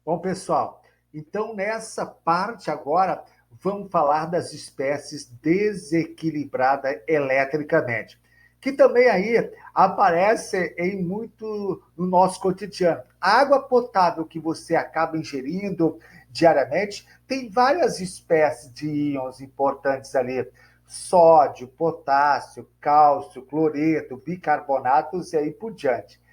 Bom, pessoal, então nessa parte agora vamos falar das espécies desequilibradas eletricamente, que também aí aparece em muito no nosso cotidiano. A água potável que você acaba ingerindo diariamente tem várias espécies de íons importantes ali: sódio, potássio, cálcio, cloreto, bicarbonatos e aí por diante.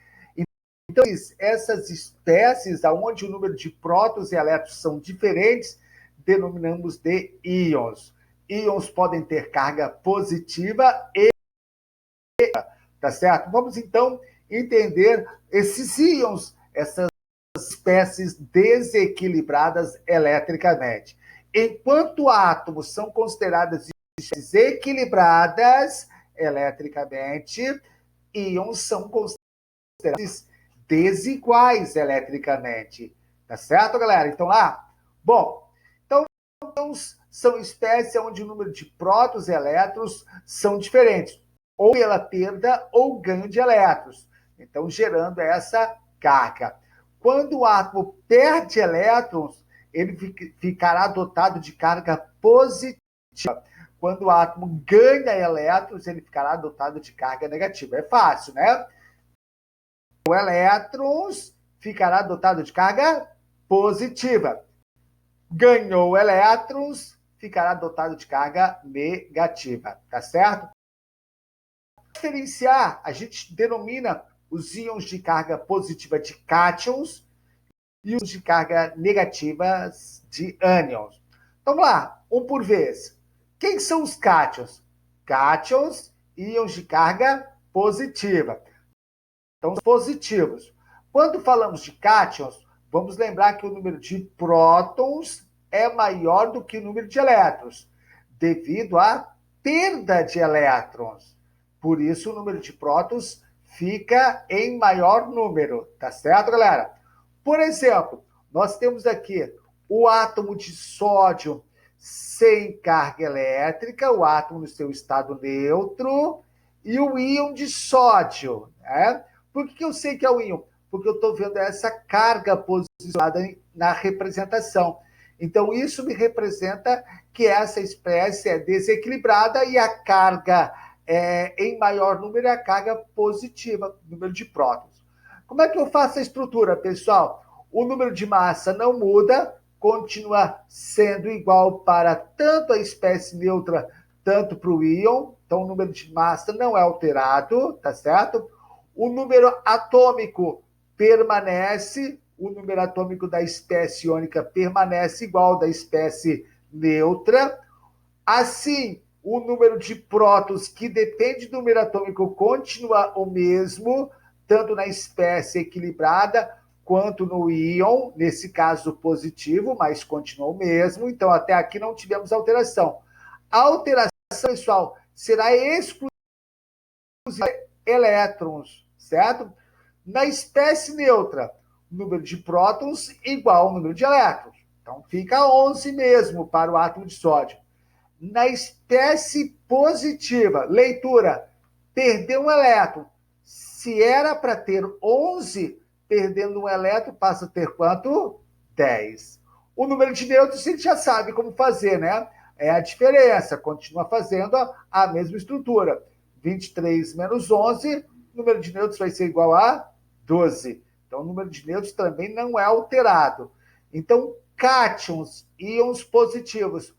Então, essas espécies, onde o número de prótons e elétrons são diferentes, denominamos de íons. Íons podem ter carga positiva e, tá certo? Vamos então entender esses íons, essas espécies desequilibradas eletricamente. Enquanto átomos são consideradas espécies equilibradas eletricamente, íons são considerados desiguais eletricamente. Tá certo, galera? Então lá, bom, então são espécies onde o número de prótons e elétrons são diferentes, ou pela perda ou ganho de elétrons. Então, gerando essa carga. Quando o átomo perde elétrons, ele ficará dotado de carga positiva. Quando o átomo ganha elétrons, ele ficará dotado de carga negativa. É fácil, né? O elétrons ficará dotado de carga positiva. Ganhou elétrons, ficará dotado de carga negativa, tá certo? Para diferenciar, a gente denomina os íons de carga positiva de cátions e os de carga negativa de ânions. Então, vamos lá, um por vez. Quem são os cátions? Cátions, íons de carga positiva. Então, os positivos. Quando falamos de cátions, vamos lembrar que o número de prótons é maior do que o número de elétrons, devido à perda de elétrons. Por isso, o número de prótons fica em maior número, tá certo, galera? Por exemplo, nós temos aqui o átomo de sódio sem carga elétrica, o átomo no seu estado neutro, e o íon de sódio, né? Por que eu sei que é o íon? Porque eu estou vendo essa carga posicionada na representação. Então, isso me representa que essa espécie é desequilibrada e a carga em maior número é a carga positiva, número de prótons. Como é que eu faço a estrutura, pessoal? O número de massa não muda, continua sendo igual para tanto a espécie neutra, tanto para o íon. Então, o número de massa não é alterado, tá certo? O número atômico permanece, o número atômico da espécie iônica permanece igual ao da espécie neutra. Assim, o número de prótons, que depende do número atômico, continua o mesmo, tanto na espécie equilibrada quanto no íon, nesse caso positivo, mas continua o mesmo. Então, até aqui não tivemos alteração. A alteração, pessoal, será exclusiva elétrons, certo? Na espécie neutra, número de prótons igual ao número de elétrons. Então, fica 11 mesmo para o átomo de sódio. Na espécie positiva, leitura, perdeu um elétron. Se era para ter 11, perdendo um elétron, passa a ter quanto? 10. O número de nêutrons, a gente já sabe como fazer, né? É a diferença, continua fazendo a mesma estrutura. 23 menos 11, o número de nêutrons vai ser igual a 12. Então, o número de nêutrons também não é alterado. Então, cátions, íons positivos,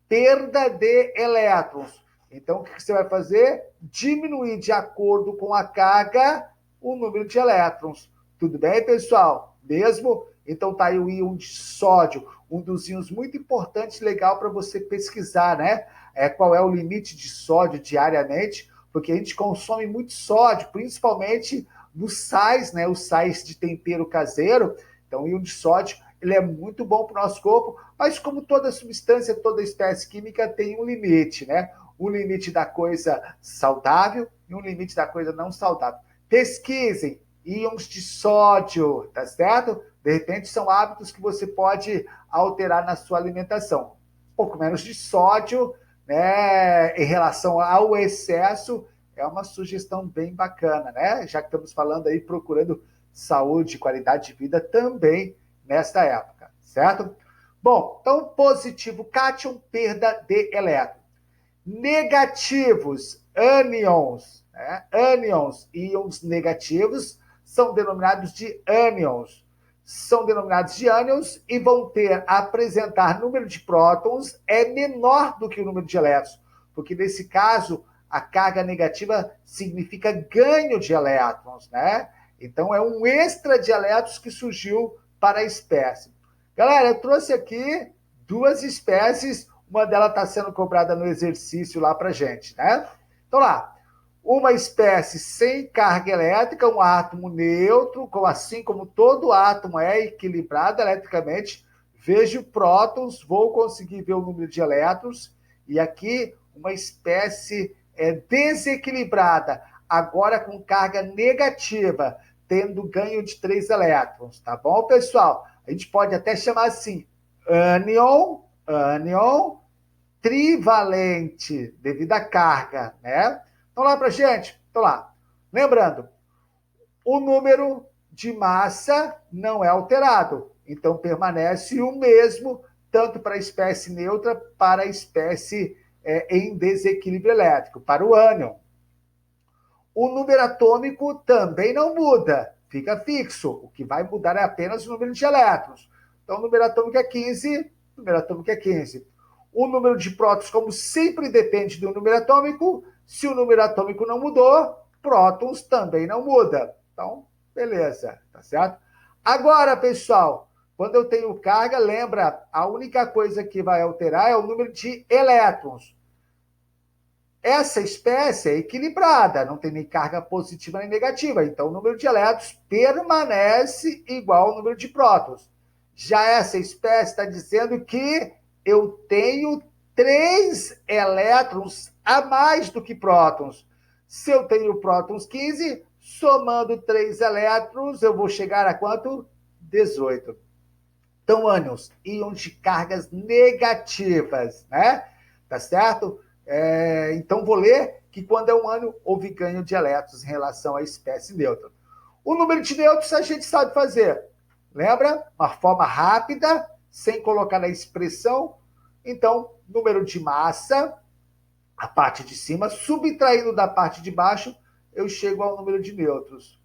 perda de elétrons. Então, o que você vai fazer? Diminuir de acordo com a carga o número de elétrons. Tudo bem, pessoal? Mesmo? Então, tá aí o íon de sódio, um dos íons muito importantes, legal para você pesquisar, né? Qual é o limite de sódio diariamente, porque a gente consome muito sódio, principalmente nos sais, né? Os sais de tempero caseiro. Então, o íon de sódio, ele é muito bom para o nosso corpo, mas como toda substância, toda espécie química tem um limite, né? Um limite da coisa saudável e um limite da coisa não saudável. Pesquisem íons de sódio, tá certo? De repente são hábitos que você pode alterar na sua alimentação. Um pouco menos de sódio, né, em relação ao excesso, é uma sugestão bem bacana, né? Já que estamos falando aí, procurando saúde, qualidade de vida também, nesta época, certo? Bom, então positivo cátion, perda de elétron. Negativos, ânions, né? Ânions, íons negativos, são denominados de ânions. São denominados de ânions e vão apresentar número de prótons menor do que o número de elétrons, porque nesse caso a carga negativa significa ganho de elétrons, né? Então é um extra de elétrons que surgiu para a espécie. Galera, eu trouxe aqui duas espécies, uma delas está sendo cobrada no exercício lá para gente, né? Então lá, uma espécie sem carga elétrica, um átomo neutro, assim como todo átomo é equilibrado eletricamente, vejo prótons, vou conseguir ver o número de elétrons, e aqui uma espécie desequilibrada, agora com carga negativa, tendo ganho de 3 elétrons, tá bom, pessoal? A gente pode até chamar assim, ânion trivalente, devido à carga, né? Então lá pra gente, então lá. Lembrando, o número de massa não é alterado, então permanece o mesmo, tanto para a espécie neutra, para a espécie em desequilíbrio elétrico, para o ânion. O número atômico também não muda, fica fixo. O que vai mudar é apenas o número de elétrons. Então, o número atômico é 15, o número atômico é 15. O número de prótons, como sempre, depende do número atômico. Se o número atômico não mudou, prótons também não muda. Então, beleza, tá certo? Agora, pessoal, quando eu tenho carga, lembra, a única coisa que vai alterar é o número de elétrons. Essa espécie é equilibrada, não tem nem carga positiva nem negativa, então o número de elétrons permanece igual ao número de prótons. Já essa espécie está dizendo que eu tenho 3 elétrons a mais do que prótons. Se eu tenho prótons 15, somando 3 elétrons, eu vou chegar a quanto? 18. Então, ânions, íons de cargas negativas, né? Tá certo? Então, vou ler que quando é um ânion, houve ganho de elétrons em relação à espécie neutra. O número de nêutrons a gente sabe fazer. Lembra? Uma forma rápida, sem colocar na expressão. Então, número de massa, a parte de cima, subtraindo da parte de baixo, eu chego ao número de nêutrons.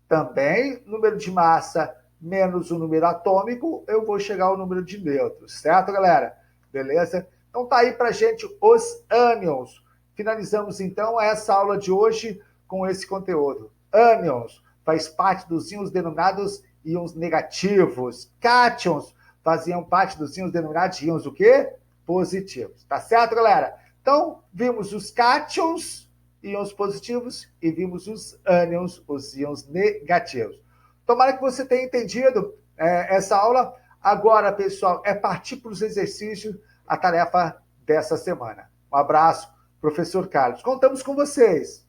Também, número de massa menos o número atômico, eu vou chegar ao número de nêutrons. Certo, galera? Beleza? Então tá aí pra gente os ânions. Finalizamos então essa aula de hoje com esse conteúdo. Ânions faz parte dos íons denominados íons negativos. Cátions faziam parte dos íons denominados íons o quê? Positivos. Tá certo, galera? Então, vimos os cátions, íons positivos, e vimos os ânions, os íons negativos. Tomara que você tenha entendido essa aula. Agora, pessoal, é partir para os exercícios, a tarefa dessa semana. Um abraço, professor Carlos. Contamos com vocês.